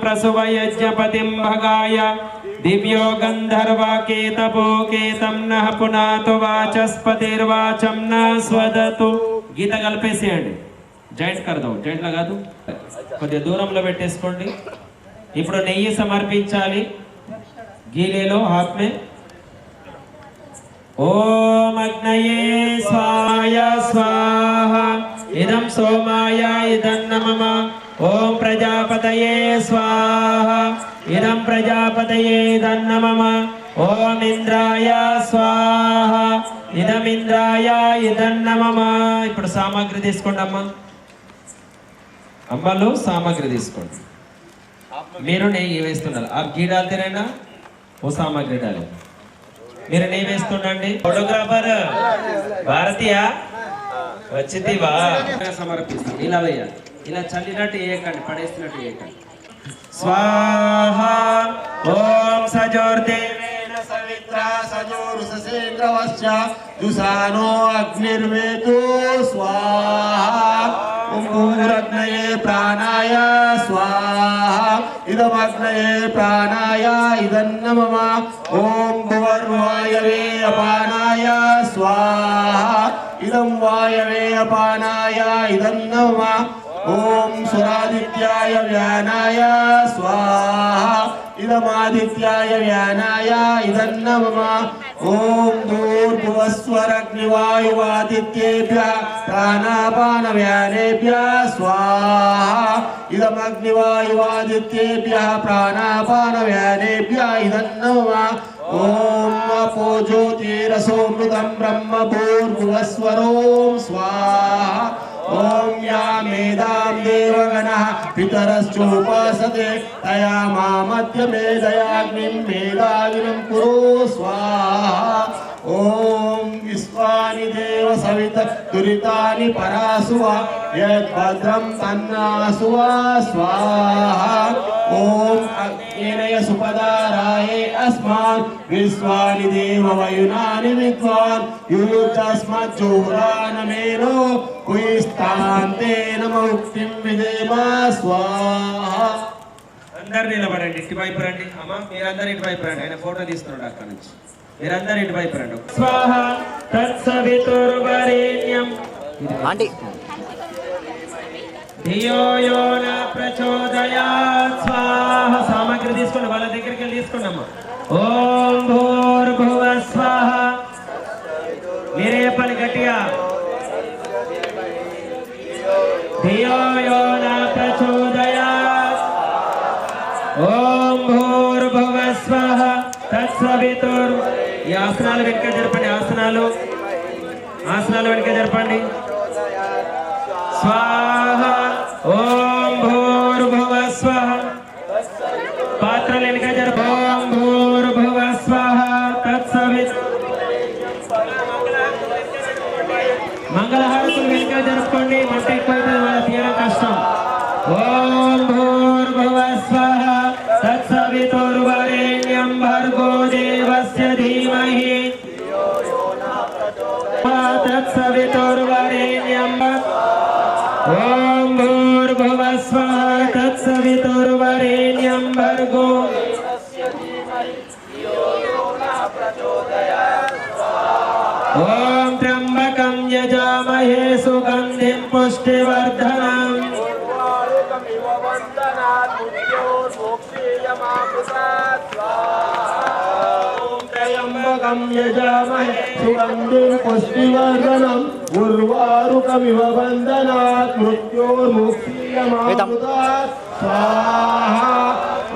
प्रसुवयज्ञपतिं भगाय दिव्यो गंधर्वकेतपोकेतं नः पुनातु वाचस्पतिर्वाचं न स्वदतु। గీత కలిపేసేయండి, జాయింట్ కర్దాం, జాయింట్ లగా దో కొద్దిగా దూరంలో పెట్టేసుకోండి। ఇప్పుడు నెయ్యి సమర్పించాలి గీలేలో హాత్ మే। ఓం అగ్నయే స్వాయ స్వాహ ఇదం సోమాయ ఇదం నమః। ఓం ప్రజాపతయే స్వాహ ఇదం ప్రజాపతయే ఇదం నమః। ఓం ఇంద్రాయ స్వాహ ఇదం ఇంద్రాయ ఇదం నమః। ఇప్పుడు సామాగ్రి తీసుకోండి అమ్మ, అమ్మలు సామాగ్రి తీసుకోండి। మీరు నెయ్యి వేస్తున్నారు, ఆ घी डालते रहना, वो सामग्री डाले। మీరు నెయ్యి వేస్తుండండి। ఫోటోగ్రాఫర్ భారతీయ వచ్చితివా సమర్పిస్తాం। ఇలా వేయాలి, ఇలా చల్లినట్టు వేయకండి, పడేస్తున్నట్టు వేయకండి। స్వాహ ఓం సజోర్దేవేన సవిత్రా సజోరుసేంద్రవశ్చ దుసానో అగ్నిర్వేతు స్వాహ। ఓం భూరగ్నయే ప్రాణాయ స్వాహ ఇదమగ్నయే ప్రాణాయ ఇదం నమః। ఓం భువర్వాయవే అపానాయ స్వాహ ఇదం వాయవే అపానాయ ఇదం నమః। ఓం సురాదిత్యాయ వ్యానాయ స్వాహ ఇదమాదిత్యాయ వ్యానాయ ఇదం నమః। ఓం భూర్భువస్వరగ్నివాయువాదిత్యేభ్యః ప్రాణాపాన వ్యానేభ్యః స్వాహ ఇదమగ్నివాయువాదిత్యేభ్యః ప్రాణాపాన వ్యానేభ్యః ఇదం నమః। ఓం అపో జ్యోతిరసోమృతం బ్రహ్మ భూర్భువస్వరోం స్వాహ। ఓం యా మేధాం దేవగణః పితరశ్చోపాసతే తయా మామధ్య మేధయాగ్నిం మేధావినం కురు స్వాహా। ఓం విశ్వాని దేవ సవిత దురితాని పరాసువ యద్భద్రం తన్నాసువ స్వాహా। ఓం అగ్నేయ సుపదారాయే అస్మాన్ విశ్వాని దేవ వయునాని విద్వాన్ యుయుతస్మజ్జోరానమేనో కుయిస్తాంతేన ముక్తిం విదేమా స్వాహా। అందరు నిలబడండి, ఇటువైపు రండి అమ్మ, మీరందరూ ఇటువైపు రండి, ఆయన ఫోటో తీస్తున్నాడు అక్కడ నుంచి, మీరందరూ ఇటువైపు రండి। స్వాహ తత్సవితుర్వరేణ్యం ఆంటీ ధియో యో న ప్రచోదయాత్ స్వాహ। సామగ్రి తీసుకోండి, వాళ్ళ దగ్గరికి వెళ్ళి తీసుకోండి అమ్మ। ఓం భూర్భువః స్వాహ, మీరే పని గట్టిగా। ధియో యో న ప్రచోదయాత్ ఓం భూర్భువః స్వాహ తత్సవితుర్। ఈ ఆసనాలు వెనుక జరపండి, ఆసనాలు వెనుక జరపండి। స్వాహ ఓం భూర్భువః స్వాహ, పాత్రలు వెనుక జరప। ఓం భూర్భువః స్వాహ తత్సవితుర్। మంగళహారతులు వెనుక జరుపుకోండి, మంట ఎక్కువైతే వాళ్ళ తీయడం కష్టం। ఓం భూర్భువః స్వాహ తత్సవితుర్వరేణ్యం భర్గో దేవస్య ధీమహి తత్సవితుర్వరేణ్యం। ఓం భూర్భువః స్వాహ తత్సవితుర్వరేణ్యం భర్గో। ఓం త్ర్యంబకం యజామహే సుగంధిం పుష్టివర్ధనం। త్ర్యంబకం యజామహే సుగంధిం పుష్టివర్ధనం ఉర్వారుకమివ బంధనాత్ మృత్యోర్ముక్షీయమామృతాత్ స్వాహా।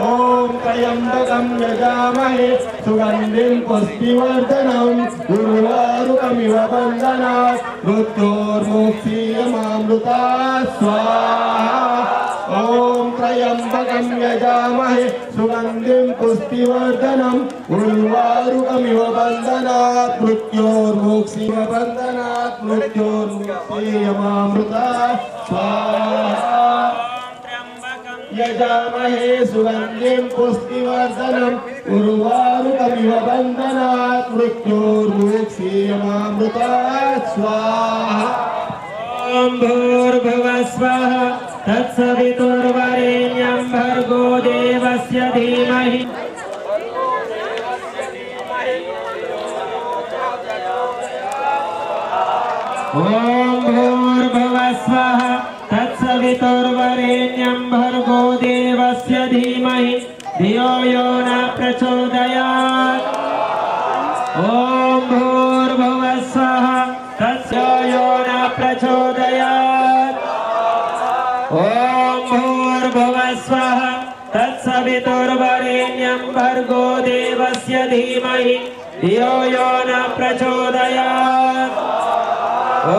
ఓం త్ర్యంబకం యజామహే సుగంధిం పుష్టివర్ధనం ఉర్వారుకమివ బంధనాత్ మృత్యోర్ముక్షీయమామృతాత్ స్వాహా। ఓం త్ర్యంబకం యజామహే సుగంధిం పుష్టివర్ధనం ఉర్వారుకమివ బంధనాత్ మృత్యోర్ముక్షీయబంధనాత్ మృత్యోర్ముక్షీయమామృతాత్ స్వాహా। యజామహే సుగంధిం పుష్టివర్ధనం ఉర్వారుకమివ బంధనాత్ మృత్యోర్ముక్షీయమామృతాత్ స్వాహా। ఓం భూర్భువః స్వాహ तत्सवितुर्वरेण्यं भर्गो देवस्य धीमहि ॐ भूर्भुवः स्वः तत्सवितुर्वरेण्यं भर्गो देवस्य धीमहि धियो यो न प्रचोदयात् ॐ भूर्भुवः स्वः तस्य यो न प्रचोदयात् ॐ भूर्भुवः स्वः तत्सवितुर्वरेण्यं भर्गो देवस्य धीमहि धियो यो न प्रचोदयात् ॐ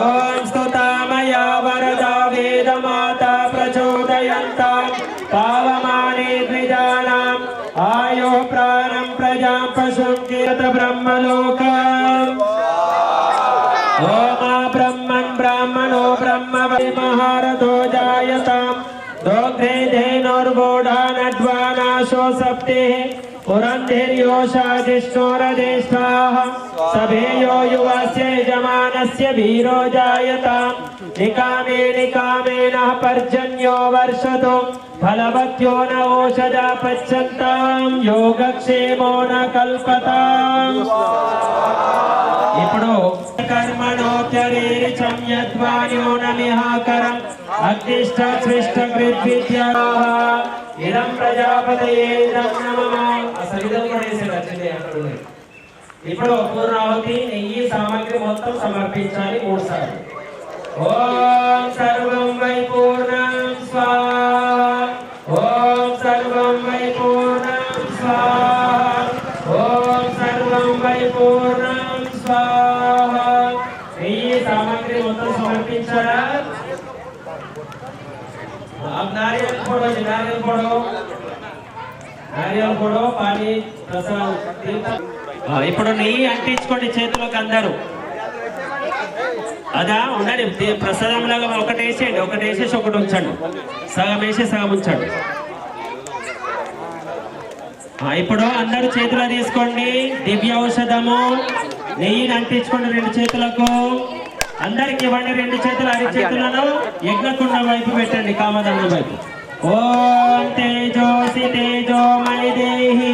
स्तुतामया वरदा वेदमाता प्रचोदयन्तां पावमाने द्विजानाम् आयुः प्राणं प्रजां पशुं कीर्त ब्रह्मलोकम् ओमा ब्रह्मन् ब्राह्मणो ब्रह्म वै महारथो जायताम् दोग्धे धेनुर्वोढानड्वानाशो सप्तेः पुरन्धिर्योषा जिष्णोरदेष्टाः सभेयो युवस्य यजमानस्य वीरो जायताम् निकामे निकामेनः पर्जन्यो वर्षतो फलवत्यो न ओषधा पच्यन्ताम् योगक्षेमो न कल्पताम् ఇప్పుడు कर्मणोऽप्यरेरिचं यद्वान्यो न मिहाकरम् अग्निष्ठ स्विष्ट कृद्विद्याः इदं प्रजापतये इदं नमः అసలు ఇదం కూడా వేసి రచనే అక్కడ ఉంది. ఇప్పుడు పూర్ణాహుతి నెయ్యి సామగ్రి మొత్తం సమర్పించాలి 3 సార్లు. ఓం సర్వం వై పూర్ణం స్వాహా ఓం సర్వం వై పూర్ణం స్వాహా ఓం సర్వం వై పూర్ణం స్వాహా. నెయ్యి సామగ్రి మొత్తం సమర్పించారా? अब नारियल फोड़ो पानी प्रसाद ఇప్పుడు నెయ్యి అంటించుకోండి చేతులకు అందరూ. అదా ఉండండి ప్రసాదం లాగా ఒకటి వేసేయండి, ఒకటి వేసేసి ఒకటి ఉంచండి, సగం వేసి సగం ఉంచండి. ఇప్పుడు అందరూ చేతులు తీసుకోండి దివ్య ఔషధము నెయ్యిని అంటించుకోండి 2 చేతులకు. అందరికి ఇవ్వండి 2 చేతులు అరిచేతులను యజ్ఞకుండ వైపు పెట్టండి, కామదండం వైపు. ఓం తేజోసి తేజోమయ దేహి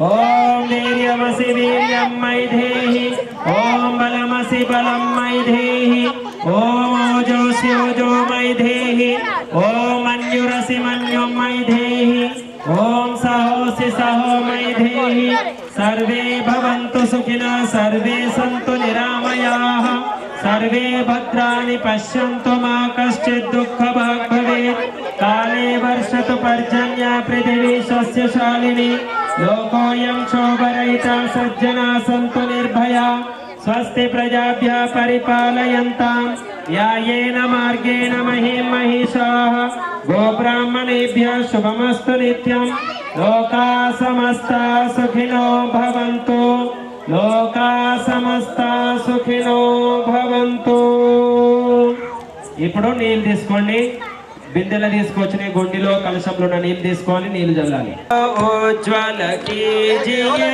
ఓం వీర్యమసి వీర్యమయ దేహి ఓం బలమసి బలమయ దేహి ఓం ఓజోసి ఓజోమయ దేహి ఓం మన్యురసి మన్యుమయ దేహి ఓం సహోసి సహోమయ దేహి. సర్వే భవంతు సుఖినః సర్వే సంతు నిరామయాః सर्वे भद्राणि पश्यन्तु मा कश्चित् दुःखभाग् भवेत्. काले वर्षतु पर्जन्या पृथिवी सस्यशालिनी लोकोऽयं क्षोभरहितः सज्जनाः सन्तु निर्भया. स्वस्ति प्रजाभ्यः परिपालयन्तां न्याय्येन मार्गेण महीं महिषाः गोब्राह्मणेभ्यः शुभमस्तु नित्यं. लोकाः समस्ताः सुखिनो भवन्तु లోకా సమస్త సుఖినో భవంతు. ఇప్పుడు నీళ్ళు తీసుకోండి, బిందెలు తీసుకొచ్చిన గుండిలో కలశంలో ఉన్న నీళ్ళు తీసుకొని నీళ్ళు చల్లాలి. ఉజ్వల కీజియే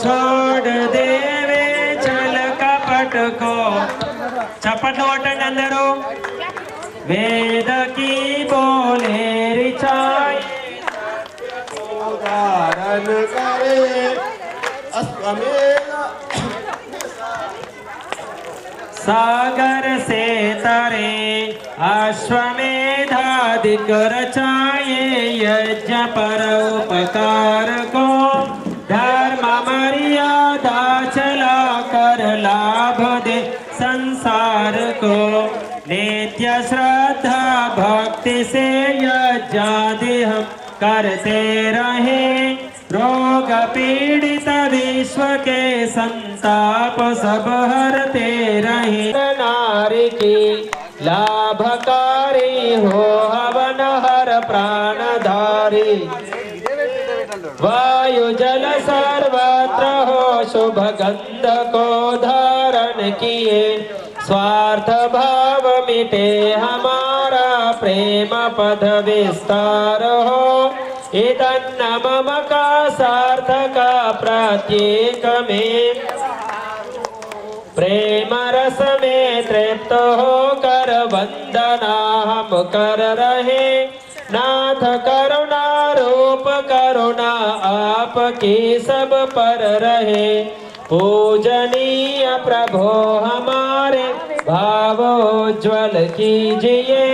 छोड़ देवे चल कपट को. చప్పట్లు కొట్టండి అందరూ. వేద की बोले रिचाई उदाहरण करे सागर से तरे अश्वमेधादिक रचाए यज्ञ पर उपकार को धर्म मर्यादा चला कर लाभ दे संसार को. नित्य श्रद्धा भक्ति से यज्ञादि हम करते रहे रोग पीड़ित विश्व के संताप सब हरते रहे. नारी की लाभकारी हो हवन हर प्राणधारी वायु जल सर्वत्र हो शुभ गंध को धारण किए. स्वार्थ भाव मिटे हमारा प्रेम पद विस्तार हो. इदन्न मम का सार्थक प्रत्येक में प्रेम रस में तृप्त होकर वंदना हम कर रहे। नाथ करुणा रूप करुणा आपकी सब पर रहे। पूजनीय प्रभो हमारे भाव उज्ज्वल कीजिए।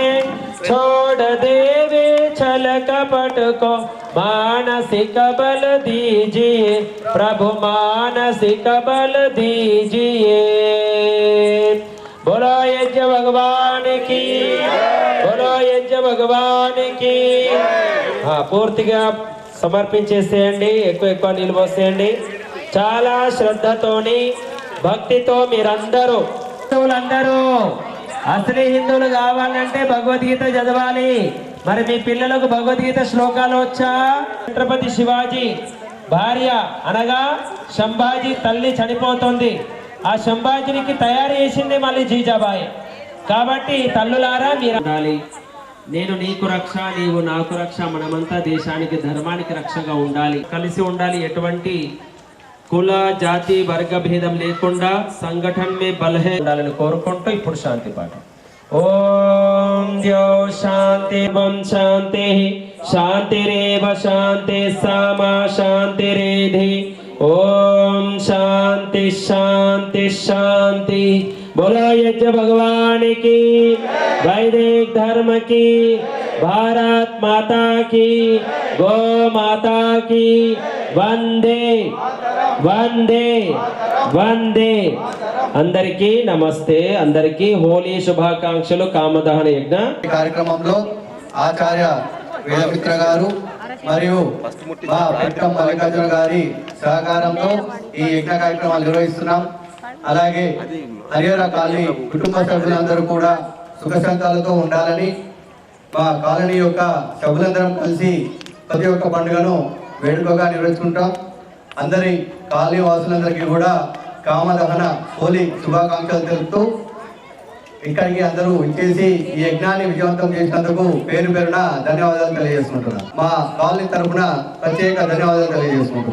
छोड़ देवे छल कपट को मानसिक बल दीजिए। प्रभु मानसिक बल दीजिए। बोलो यज्ञ भगवान की, बोलो यज्ञ भगवान की। పూర్తిగా సమర్పించేసేయండి, ఎక్కువ నీళ్ళు పోసేయండి. చాలా శ్రద్ధతోని భక్తితో మీరందరూ అసలు హిందువులు కావాలంటే భగవద్గీత చదవాలి. మరి మీ పిల్లలకు భగవద్గీత శ్లోకాలు వచ్చా? ఛత్రపతి శివాజీ భార్య అనగా సంభాజీ తల్లి చనిపోతుంది. ఆ సంభాజీనికి తయారు చేసింది మళ్ళీ జీజాబాయి. కాబట్టి తల్లులారా మీరు ఉండాలి. నేను నీకు రక్ష, నీవు నాకు రక్ష, మనమంతా దేశానికి ధర్మానికి రక్షగా ఉండాలి, కలిసి ఉండాలి. ఎటువంటి కుల జాతి వర్గ భేదం లేకుండా సంఘటన మే బలహే ఉండాలని కోరుకుంటూ ఇప్పుడు శాంతి పాట. ఓం ద్యో శాంతి వం శాంతి శాంతిరేవ శాంతి సమా శాంతిరేధి. ఓం శాంతి శాంతి శాంతి. बोलो यज्ञ भगवान की, वैदिक धर्म की, भारत माता की, गौ माता की, वंदे वंदे वंदे. అందరికీ నమస్తే, అందరికీ హోలీ శుభాకాంక్షలు. కామదహన యజ్ఞ కార్యక్రమంలో ఆచార్య వేదమిత్ర గారు మరియు మా పిట్టం మల్లికార్జున గారి సహకారంతో ఈ యజ్ఞ కార్యక్రమాలు నిర్వహిస్తున్నాం. అలాగే హరిహర కాలనీ కుటుంబ సభ్యులందరూ కూడా సుఖశాంతాలతో ఉండాలని మా కాలనీ యొక్క సభ్యులందరం కలిసి ప్రతి ఒక్క పండుగను వేడుకగా నిర్వహించుకుంటాం. అందరి కాలనీ వాసులందరికీ కూడా కామదహన హోలీ శుభాకాంక్షలు తెలుపుతూ ఇక్కడికి అందరూ ఇచ్చేసి ఈ యజ్ఞాన్ని విజయవంతం చేసినందుకు పేరు పేరున ధన్యవాదాలు తెలియజేసుకుంటున్నాం. మా కాలనీ తరఫున ప్రత్యేక ధన్యవాదాలు తెలియజేసుకుంటున్నాం.